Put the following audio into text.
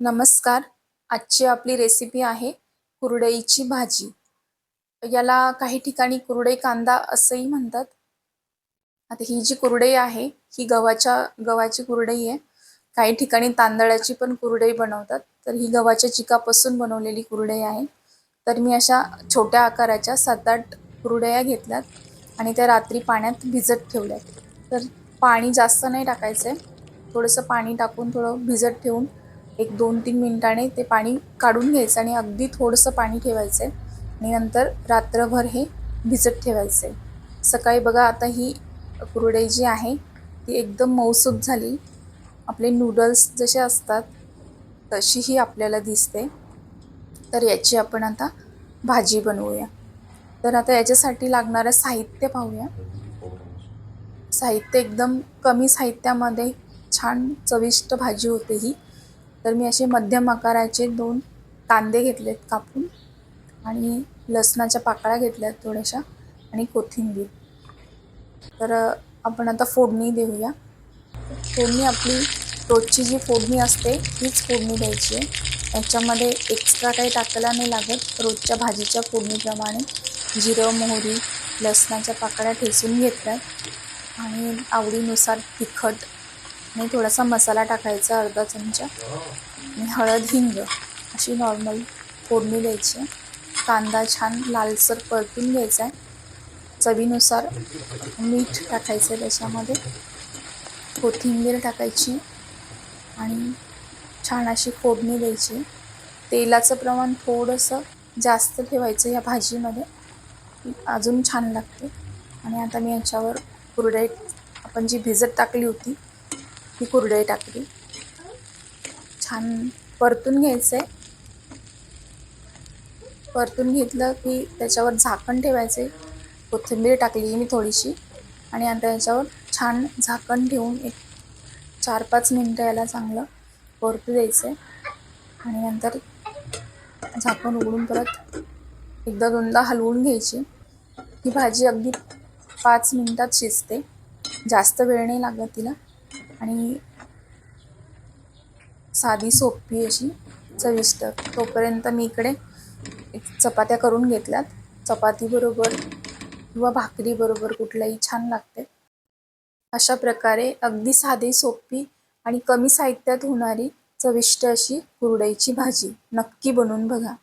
नमस्कार. आजची आपली रेसिपी आहे कुरडईची भाजी. याला काही ठिकाणी कुरडई कांदा असंही म्हणतात. आता ही जी कुरडई आहे ही गव्हाची कुरडई आहे. काही ठिकाणी तांदळाची पण कुरडई बनवतात. तर ही गव्हाच्या चिकापासून बनवलेली कुरडई आहे. तर मी अशा छोट्या आकाराच्या 7-8 कुरडया घेतल्यात आणि त्या रात्री पाण्यात भिजत ठेवल्यात. तर पाणी जास्त नाही टाकायचं थोडंसं पाणी टाकून थोडं भिजत ठेवून एक 2-3 मिनिटाने ते पाणी काढून घ्यायचं आणि अगदी थोडंसं पाणी ठेवायचं आणि नंतर रात्रभर हे भिजत ठेवायचं सकाळी बघा आता ही कुरडई जी आहे ती एकदम मऊसूत झाली. आपले नूडल्स जसे असतात तशी ही आपल्याला दिसते. तर याची आपण आता भाजी बनवूया. तर आता याच्यासाठी लागणारं साहित्य पाहूया. साहित्य एकदम कमी साहित्यामध्ये छान चविष्ट भाजी होते ही. तर मी असे मध्यम आकाराचे 2 कांदे घेतलेत कापून आणि लसणाच्या पाकळ्या घेतल्यात थोड्याशा आणि कोथिंबीर. तर आपण आता फोडणी देऊया. फोडणी आपली रोजची जी फोडणी असते तीच फोडणी द्यायची आहे. याच्यामध्ये एक्स्ट्रा काही टाकायला नाही लागत. रोजच्या भाजीच्या फोडणीप्रमाणे जिरं, मोहरी, लसणाच्या पाकळ्या ठेचून घेतल्यात आणि आवडीनुसार तिखट आणि थोडासा मसाला टाकायचा अर्धा चमचा आणि हळद, हिंग अशी नॉर्मल फोडणी द्यायची. कांदा छान लालसर परतून घ्यायचा आहे. चवीनुसार मीठ टाकायचं त्याच्यामध्ये, कोथिंबीर टाकायची आणि छान अशी फोडणी द्यायची. तेलाचं प्रमाण थोडंसं जास्त ठेवायचं या भाजीमध्ये, अजून छान लागते. आणि आता मी याच्यावर कुरडई आपण जी भिजत टाकली होती ती कुरडई टाकली. छान परतून घ्यायचं आहे. परतून घेतलं की त्याच्यावर झाकण ठेवायचे. कोथिंबीर टाकली मी थोडीशी आणि आता याच्यावर छान झाकण ठेवून एक 4-5 मिनटं याला चांगलं परतू द्यायचं आहे आणि नंतर झाकण उघडून परत एकदा दोनदा हलवून घ्यायची. ही भाजी अगदी 5 मिनिटात शिजते. जास्त वेळ नाही लागत तिला आणि साधी सोपी अशी चविष्ट. तोपर्यंत मी इकडे चपात्या करून घेतल्यात. चपातीबरोबर किंवा भाकरीबरोबर कुठल्याही छान लागते. अशा प्रकारे अगदी साधी, सोपी आणि कमी साहित्यात होणारी चविष्ट अशी कुरडईची भाजी नक्की बनवून बघा.